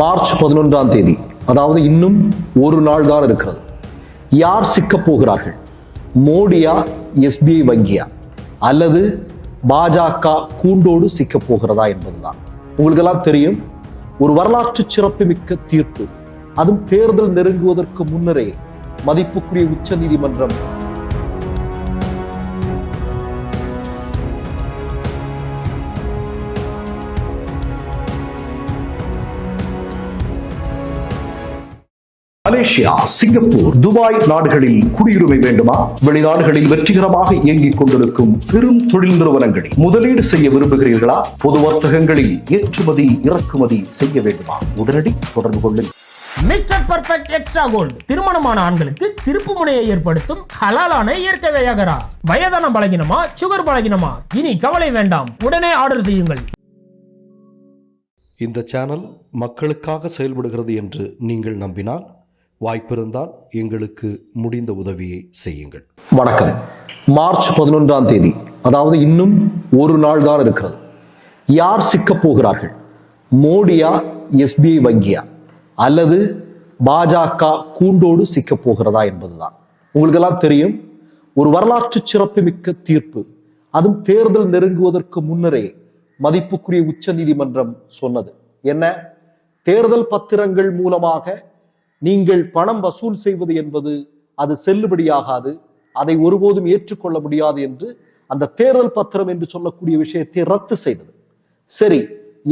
March 11ஆம் தேதி, அதாவது இன்னும் ஒரு நாள் தான் இருக்கிறது. யார் சிக்கப் போகிறார்கள்? மோடியா, எஸ்பிஐ வங்கியா, அல்லது பாஜக கூண்டோடு சிக்கப் போகிறதா என்பதுதான். உங்களுக்கெல்லாம் தெரியும், ஒரு வரலாற்று சிறப்புமிக்க தீர்ப்பு, அதுவும் தேர்தல் நெருங்குவதற்கு முன்னரே மதிப்புக்குரிய உச்ச நீதிமன்றம் மலேசியா, சிங்கப்பூர், துபாய் நாடுகளில் குடியுரிமை வேண்டுமா? வெளிநாடுகளில் வெற்றிகரமாக இயங்கிக் கொண்டிருக்கும் பெரும் தொழில் நிறுவனங்களில் முதலீடு செய்ய விரும்புகிறீர்களா? பொது வர்த்தகங்களில் ஏற்றுமதி இறக்குமதி செய்ய வேண்டுமா? உடனடி தொடர்பு கொள்ளுங்கள். மிஸ்டர் பர்ஃபெக்ட் எக்ஸ்ட்ரா கோல்டு திருமணமான ஆண்களுக்கு திருப்பு முனையை ஏற்படுத்தும் ஹலாலான இயற்கை வியாகரா. வயதான பலகினமா, சுகர் பலகினமா, இனி கவலை வேண்டாம், உடனே ஆர்டர் செய்யுங்கள். இந்த சேனல் மக்களுக்காக செயல்படுகிறது என்று நீங்கள் நம்பினால், வாய்ப்பிருந்தால் எங்களுக்கு முடிந்த உதவியை செய்யுங்கள். வணக்கம். மார்ச் 11ஆம் தேதி, அதாவது இன்னும் ஒரு நாள் தான் இருக்கிறது. யார் சிக்கப் போகிறார்கள்? மோடியா, எஸ்பிஐ வங்கியா, அல்லது பாஜக கூண்டோடு சிக்கப் போகிறதா என்பதுதான். உங்களுக்கெல்லாம் தெரியும், ஒரு வரலாற்று சிறப்புமிக்க தீர்ப்பு, அதுவும் தேர்தல் நெருங்குவதற்கு முன்னரே மதிப்புக்குரிய உச்ச நீதிமன்றம் சொன்னது என்ன? தேர்தல் பத்திரங்கள் மூலமாக நீங்கள் பணம் வசூல் செய்வது என்பது அது செல்லுபடியாகாது, அதை ஒருபோதும் ஏற்றுக்கொள்ள முடியாது என்று அந்த தேர்தல் பத்திரம் என்று சொல்லக்கூடிய விஷயத்தை ரத்து செய்தது. சரி,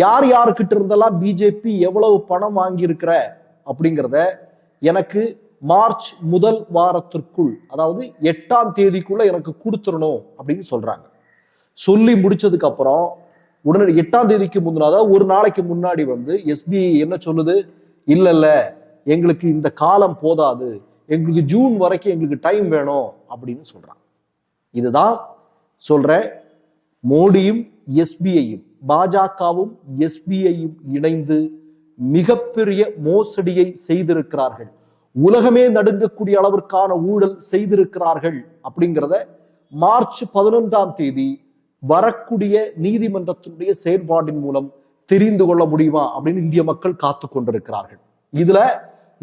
யார் யாருக்கிட்ட இருந்தெல்லாம் பிஜேபி எவ்வளவு பணம் வாங்கியிருக்கிற அப்படிங்கிறத எனக்கு மார்ச் முதல் வாரத்திற்குள், அதாவது 8ஆம் தேதிக்குள்ள எனக்கு கொடுத்துடணும் அப்படின்னு சொல்றாங்க. சொல்லி முடிச்சதுக்கு அப்புறம் உடனே 8ஆம் தேதிக்கு முன்னாடி, ஒரு நாளைக்கு முன்னாடி எஸ்பிஐ என்ன சொல்லுது? இல்ல, எங்களுக்கு இந்த காலம் போதாது, எங்களுக்கு ஜூன் வரைக்கும் எங்களுக்கு டைம் வேணும் அப்படின்னு சொல்றாங்க. இதுதான் சொல்ற, மோடியும் எஸ்பிஐயும், பாஜகவும் எஸ்பிஐயும் இணைந்து மிகப்பெரிய மோசடியை செய்திருக்கிறார்கள், உலகமே நடுங்கக்கூடிய அளவிற்கான ஊழல் செய்திருக்கிறார்கள் அப்படிங்கிறத மார்ச் 11ஆம் தேதி வரக்கூடிய நீதிமன்றத்தினுடைய செயல்பாட்டின் மூலம் தெரிந்து கொள்ள முடியுமா அப்படின்னு இந்திய மக்கள் காத்து கொண்டிருக்கிறார்கள். இதுல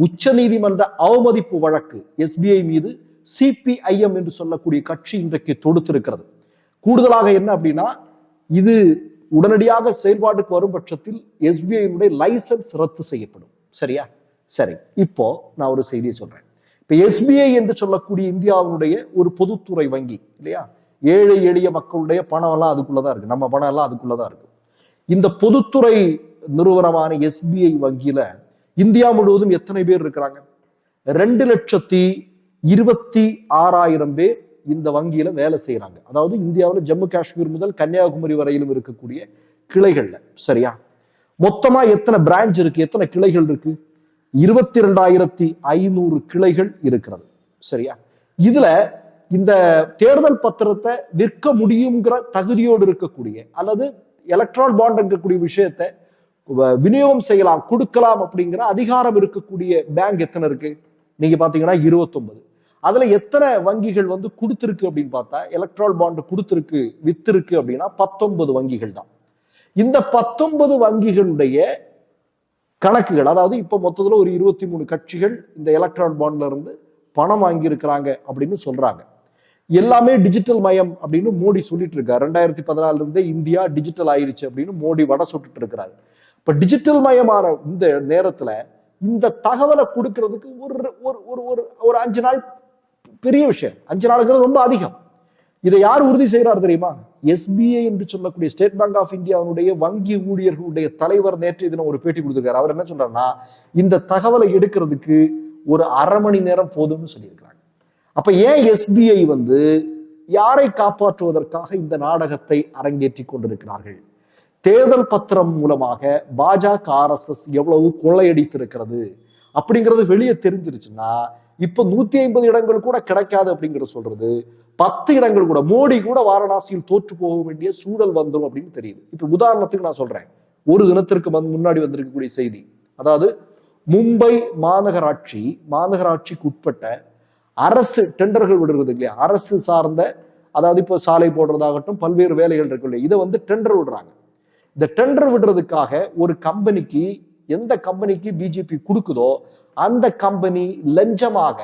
உச்ச நீதிமன்ற அவமதிப்பு வழக்கு எஸ்பிஐ மீது சிபிஐஎம் என்று சொல்லக்கூடிய கட்சி இன்றைக்கு தொடுத்திருக்கிறது. கூடுதலாக என்ன அப்படின்னா, இது உடனடியாக செயல்பாட்டுக்கு வரும் பட்சத்தில் எஸ்பிஐ லைசன்ஸ் ரத்து செய்யப்படும். சரியா? சரி, இப்போ நான் ஒரு செய்தியை சொல்றேன். இப்ப எஸ்பிஐ என்று சொல்லக்கூடிய இந்தியாவுடைய ஒரு பொதுத்துறை வங்கி இல்லையா? ஏழை எளிய மக்களுடைய பணம் எல்லாம் அதுக்குள்ளதான் இருக்கு, நம்ம பணம் எல்லாம் அதுக்குள்ளதான் இருக்கு. இந்த பொதுத்துறை நிறுவனமான எஸ்பிஐ வங்கியில இந்தியா முழுவதும் எத்தனை பேர் இருக்கிறாங்க? 2,26,000 பேர் இந்த வங்கியில வேலை செய்யறாங்க. அதாவது இந்தியாவில் ஜம்மு காஷ்மீர் முதல் கன்னியாகுமரி வரையிலும் இருக்கக்கூடிய கிளைகள்ல. சரியா? மொத்தமா எத்தனை பிரான்ச் இருக்கு, எத்தனை கிளைகள் இருக்கு? 22,500 கிளைகள் இருக்கிறது. சரியா? இதுல இந்த தேர்தல் பத்திரத்தை விற்க முடியுங்கிற தகுதியோடு இருக்கக்கூடிய, அல்லது எலக்ட்ரால் பாண்ட் இருக்கக்கூடிய விஷயத்தை விநியோகம் செய்யலாம், கொடுக்கலாம் அப்படிங்கிற அதிகாரம் இருக்கக்கூடிய பேங்க் எத்தனை இருக்கு? நீங்க பாத்தீங்கன்னா 29. அதுல எத்தனை வங்கிகள் கொடுத்திருக்கு அப்படின்னு பார்த்தா, எலக்ட்ரால் பாண்ட் கொடுத்திருக்கு, வித்திருக்கு அப்படின்னா 19 வங்கிகள் தான். இந்த 19 வங்கிகளுடைய கணக்குகள், அதாவது இப்ப மொத்தத்துல ஒரு 23 கட்சிகள் இந்த எலக்ட்ரால் பாண்ட்ல இருந்து பணம் வாங்கி இருக்கிறாங்க அப்படின்னு சொல்றாங்க. எல்லாமே டிஜிட்டல் மயம் அப்படின்னு மோடி சொல்லிட்டு இருக்காரு. 2014 இருந்தே இந்தியா டிஜிட்டல் ஆயிடுச்சு அப்படின்னு மோடி வட சுட்டு இருக்கிறாரு. இப்ப டிஜிட்டல் மயமான இந்த நேரத்துல இந்த தகவலை கொடுக்கறதுக்கு ஒரு 5 நாள் பெரிய விஷயம். 5 நாளுங்கிறது ரொம்ப அதிகம். இதை யார் உறுதி செய்யறாரு தெரியுமா? எஸ்பிஐ என்று சொல்லக்கூடிய ஸ்டேட் பேங்க் ஆஃப் இந்தியாவுடைய வங்கி ஊழியர்களுடைய தலைவர் நேற்று தினம் ஒரு பேட்டி கொடுத்திருக்காரு. அவர் என்ன சொல்றாருன்னா, இந்த தகவலை எடுக்கிறதுக்கு ஒரு அரை மணி நேரம் போதும்னு சொல்லியிருக்கிறாங்க. அப்ப ஏன் எஸ்பிஐ யாரை காப்பாற்றுவதற்காக இந்த நாடகத்தை அரங்கேற்றி கொண்டிருக்கிறார்கள்? தேர்தல் பத்திரம் மூலமாக பாஜக RSS எவ்வளவு கொள்ளையடித்திருக்கிறது அப்படிங்கிறது வெளியே தெரிஞ்சிருச்சுன்னா, இப்ப 150 இடங்கள் கூட கிடைக்காது அப்படிங்கிறது சொல்றது, 10 இடங்கள் கூட, மோடி கூட வாரணாசியில் தோற்று போக வேண்டிய சூழல் வந்துடும் அப்படின்னு தெரியுது. இப்ப உதாரணத்துக்கு நான் சொல்றேன், ஒரு தினத்திற்கு முன்னாடி வந்திருக்கக்கூடிய செய்தி, அதாவது மும்பை மாநகராட்சிக்கு உட்பட்ட அரசு டெண்டர்கள் விடுறது இல்லையா, அரசு சார்ந்த, அதாவது இப்போ சாலை போடுறதாகட்டும், பல்வேறு வேலைகள் இருக்கு இல்லையா, இதை டெண்டர் விடுறாங்க. இந்த டெண்டர் விடுறதுக்காக ஒரு கம்பெனிக்கு எந்த கம்பெனிக்கு பிஜேபி கொடுக்குதோ அந்த கம்பெனி லஞ்சமாக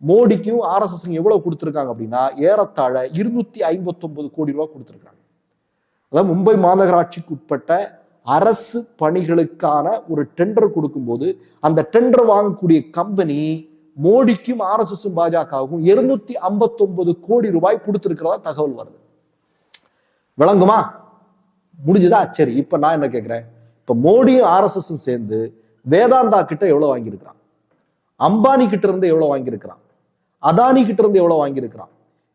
மோடிக்கும் RSS எவ்வளவு கொடுத்திருக்காங்க அப்படின்னா ஏறத்தாழ 259 கோடி ரூபாய் கொடுத்திருக்காங்க. அதாவது மும்பை மாநகராட்சிக்கு உட்பட்ட அரசு பணிகளுக்கான ஒரு டெண்டர் கொடுக்கும்போது அந்த டெண்டர் வாங்கக்கூடிய கம்பெனி மோடிக்கும் RSS பாஜகவுக்கும் 259 கோடி ரூபாய் கொடுத்திருக்கிறதா தகவல் வருது. விளங்குமா? முடிஞ்சுதா? சரி, இப்ப நான் என்ன கேட்கிறேன், இப்ப மோடியும் RSS சேர்ந்து வேதாந்தா கிட்ட எவ்வளவு வாங்கியிருக்கிறான், அம்பானி கிட்ட இருந்து எவ்வளவு வாங்கியிருக்கிறான், அதானி கிட்ட இருந்து எவ்வளவு வாங்கியிருக்கிறான்,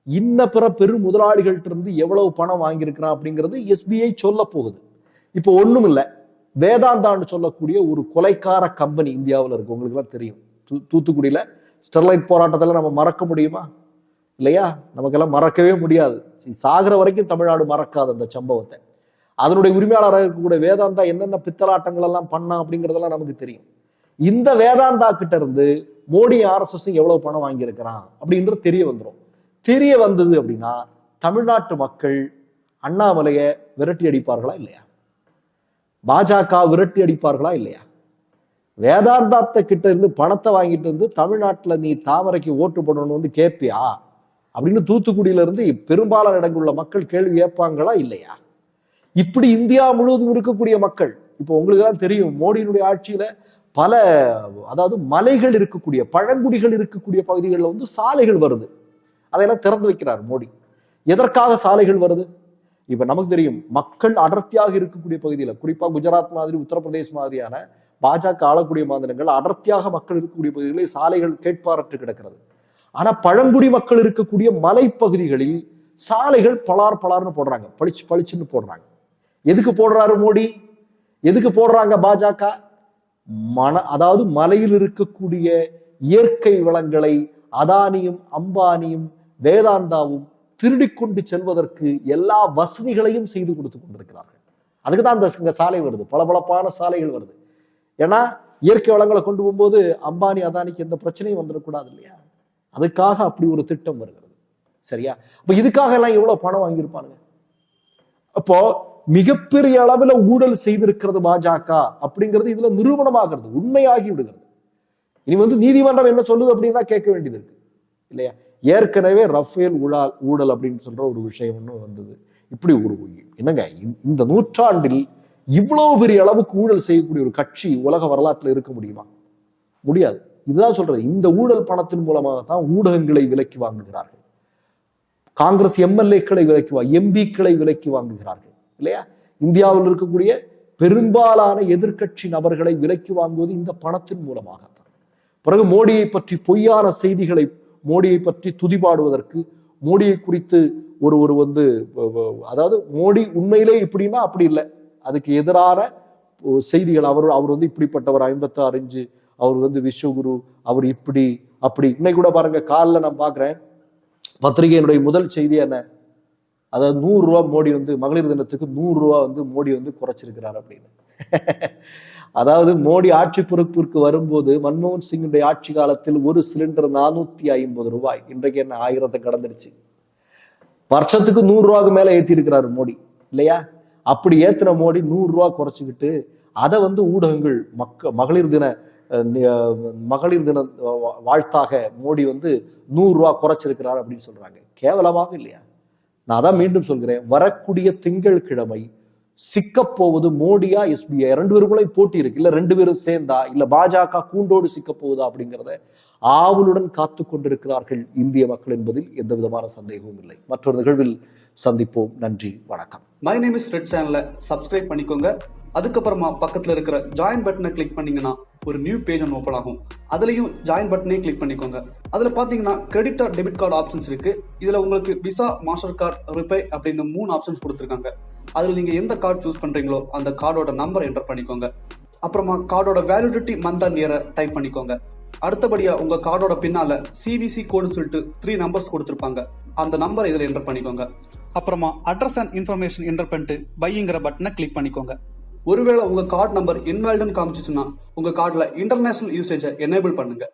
இன்ன பிற பெரு முதலாளிகள்ட்ட இருந்து எவ்வளவு பணம் வாங்கியிருக்கிறான் அப்படிங்கிறது SBI சொல்ல போகுது. இப்போ ஒண்ணும் இல்லை, வேதாந்தான்னு சொல்லக்கூடிய ஒரு கொலைக்கார கம்பெனி இந்தியாவில் இருக்கு. உங்களுக்கு எல்லாம் தெரியும், தூத்துக்குடியில ஸ்டெர்லைட் போராட்டத்தில் நம்ம மறக்க முடியுமா? இல்லையா? நமக்கெல்லாம் மறக்கவே முடியாது. சாகிற வரைக்கும் தமிழ்நாடு மறக்காது அந்த சம்பவத்தை. அதனுடைய உரிமையாளராக இருக்கக்கூடிய வேதாந்தா என்னென்ன பித்தலாட்டங்கள் எல்லாம் பண்ணா அப்படிங்கிறதெல்லாம் நமக்கு தெரியும். இந்த வேதாந்தா கிட்ட இருந்து மோடி RSS எவ்வளவு பணம் வாங்கியிருக்கிறான் அப்படின்றது தெரிய வந்துடும். தெரிய வந்தது அப்படின்னா தமிழ்நாட்டு மக்கள் அண்ணாமலையை விரட்டி அடிப்பார்களா இல்லையா? பாஜக விரட்டி அடிப்பார்களா இல்லையா? வேதாந்தாத்த கிட்ட இருந்து பணத்தை வாங்கிட்டு இருந்து தமிழ்நாட்டுல நீ தாமரைக்கு ஓட்டு போடணும்னு வந்து கேட்பியா அப்படின்னு தூத்துக்குடியில இருந்து பெரும்பாலான இடங்குள்ள மக்கள் கேள்வி கேட்பாங்களா இல்லையா? இப்படி இந்தியா முழுவதும் இருக்கக்கூடிய மக்கள், இப்போ உங்களுக்கு எல்லாம் தெரியும், மோடியினுடைய ஆட்சியில பல, அதாவது மலைகள் இருக்கக்கூடிய பழங்குடிகள் இருக்கக்கூடிய பகுதிகளில் வந்து சாலைகள் வருது. அதையெல்லாம் திறந்து வைக்கிறார் மோடி. எதற்காக சாலைகள் வருது? இப்ப நமக்கு தெரியும், மக்கள் அடர்த்தியாக இருக்கக்கூடிய பகுதியில், குறிப்பா குஜராத் மாதிரி உத்தரப்பிரதேஷ் மாதிரியான பாஜக ஆளக்கூடிய மாநிலங்கள் அடர்த்தியாக மக்கள் இருக்கக்கூடிய பகுதிகளில் சாலைகள் கேட்பாரற்று கிடக்கிறது. ஆனா பழங்குடி மக்கள் இருக்கக்கூடிய மலைப்பகுதிகளில் சாலைகள் பலார் பலார்னு போடுறாங்க, பளிச்சு பளிச்சுன்னு போடுறாங்க. எதுக்கு போடுறாரு மோடி? எதுக்கு போடுறாங்க பாஜக? அதாவது மலையில் இருக்கக்கூடிய இயற்கை வளங்களை அதானியும் அம்பானியும் வேதாந்தாவும் திருடிக்கொண்டு செல்வதற்கு எல்லா வசதிகளையும் செய்து கொடுத்து கொண்டிருக்கிறார்கள். அதுக்குதான் அந்த சாலை வருது, பளபளப்பான சாலைகள் வருது. ஏன்னா இயற்கை வளங்களை கொண்டு போகும்போது அம்பானி அதானிக்கு எந்த பிரச்சனையும் வந்துடக்கூடாது இல்லையா? அதுக்காக அப்படி ஒரு திட்டம் வருகிறது. சரியா? அப்ப இதுக்காக எல்லாம் எவ்வளவு பணம் வாங்கியிருப்பானுங்க? அப்போ மிகப்பெரிய அளவுல ஊழல் செய்திருக்கிறது பாஜக அப்படிங்கிறது இதுல நிரூபணமாகிறது, உண்மையாகி விடுகிறது. இனி வந்து நீதிமன்றம் என்ன சொல்லுது அப்படின்னு தான் கேட்க வேண்டியது இருக்கு இல்லையா? ஏற்கனவே ரஃபேல் ஊழல் அப்படின்னு சொல்ற ஒரு விஷயம் ஒன்றும் வந்தது. இப்படி ஒரு என்னங்க, இந்த நூற்றாண்டில் இவ்வளவு பெரிய அளவுக்கு ஊழல் செய்யக்கூடிய ஒரு கட்சி உலக வரலாற்றில் இருக்க முடியுமா? முடியாது. இதுதான் சொல்றது, இந்த ஊழல் பணத்தின் மூலமாகத்தான் ஊடகங்களை விலக்கி வாங்குகிறார்கள், காங்கிரஸ் எம்எல்ஏக்களை எம்பிக்களை விலக்கி வாங்குகிறார்கள் இல்லையா? இந்தியாவில் இருக்கக்கூடிய பெரும்பாலான எதிர்கட்சி நபர்களை விலக்கி வாங்குவது இந்த பணத்தின் மூலமாகத்தான். பிறகு மோடியை பற்றி பொய்யான செய்திகளை, மோடியை பற்றி துதிபாடுவதற்கு, மோடியை குறித்து ஒரு வந்து, அதாவது மோடி உண்மையிலே இப்படின்னா அப்படி இல்லை, அதுக்கு எதிரான செய்திகள், அவர் வந்து இப்படிப்பட்டவர், 56 இன்ச்சு, அவர் வந்து விஸ்வகுரு, அவர் இப்படி அப்படி. இன்னைக்கு கூட பாருங்க, காலில் நான் பார்க்குறேன் பத்திரிகையினுடைய முதல் செய்தி என்ன, அதாவது 100 ரூபா மோடி வந்து மகளிர் தினத்துக்கு 100 ரூபா வந்து மோடி வந்து குறைச்சிருக்கிறார் அப்படின்னு. அதாவது மோடி ஆட்சி பொறுப்பிற்கு வரும்போது மன்மோகன் சிங்குடைய ஆட்சி காலத்தில் ஒரு சிலிண்டர் 450 ரூபாய், இன்றைக்கு என்ன 1000 கடந்துருச்சு. வருஷத்துக்கு 100 ரூபாய்க்கு மேல ஏத்தி இருக்கிறாரு மோடி இல்லையா? அப்படி ஏத்தின மோடி 100 ரூபா குறைச்சிக்கிட்டு அதை வந்து ஊடகங்கள் மகளிர் தின வாழ்த்தாக மோடி வந்து 100 ரூபா குறைச்சிருக்கிறார் அப்படின்னு சொல்றாங்க. கேவலமாக இல்லையா? நான் தான் மீண்டும் சொல்கிறேன், வரக்கூடிய திங்கட்கிழமை சிக்கப்போவது மோடியா SBI, 2 பேருக்குள்ள போட்டி இருக்கு. இல்ல 2 பேரும் சேர்ந்தா, இல்ல பாஜக கூண்டோடு சிக்க போகுதா அப்படிங்கிறத ஆவலுடன் காத்து கொண்டிருக்கிறார்கள் இந்திய மக்கள் என்பதில் எந்த விதமான சந்தேகமும் இல்லை. மற்றொரு நிகழ்வில் சந்திப்போம். நன்றி, வணக்கம். மை நேம் இஸ் ரெட் சேனலை சப்ஸ்கிரைப் பண்ணிக்கோங்க. அதுக்கப்புறமா பக்கத்துல இருக்கிற ஜாயின் பட்டனை கிளிக் பண்ணீங்கன்னா ஒரு நியூ பேஜ் ஒன்று ஓப்பன் ஆகும். அதுலயும் ஜாயின் பட்டனே கிளிக் பண்ணிக்கோங்க. அதுல பாத்தீங்கன்னா credit R debit card options இருக்கு. இதுல உங்களுக்கு விசா, மாஸ்டர் கார்டு, ரிப்பே அப்படின்னு 3 ஆப்ஷன்ஸ் கொடுத்துருக்காங்க. அதுல நீங்க எந்த கார்டு சூஸ் பண்றீங்களோ அந்த கார்டோட நம்பர் என்டர் பண்ணிக்கோங்க. அப்புறமா கார்டோட வேலிடிட்டி மந்த் அண்ட் இயரை டைப் பண்ணிக்கோங்க. அடுத்தபடியா உங்க கார்டோட பின்னால CVC கோடுன்னு சொல்லிட்டு 3 நம்பர்ஸ் கொடுத்துருப்பாங்க. அந்த நம்பர் இதுல என்டர் பண்ணிக்கோங்க. அப்புறமா அட்ரஸ் அண்ட் இன்ஃபர்மேஷன் என்டர் பண்ணிட்டு பைங்கிற பட்டனை கிளிக் பண்ணிக்கோங்க. ஒருவேளை உங்க கார்டு நம்பர் இன்வாலிட்னு காமிச்சிச்சுன்னா உங்க கார்டுல இன்டர்நேஷனல் யூசேஜை எனேபிள் பண்ணுங்க.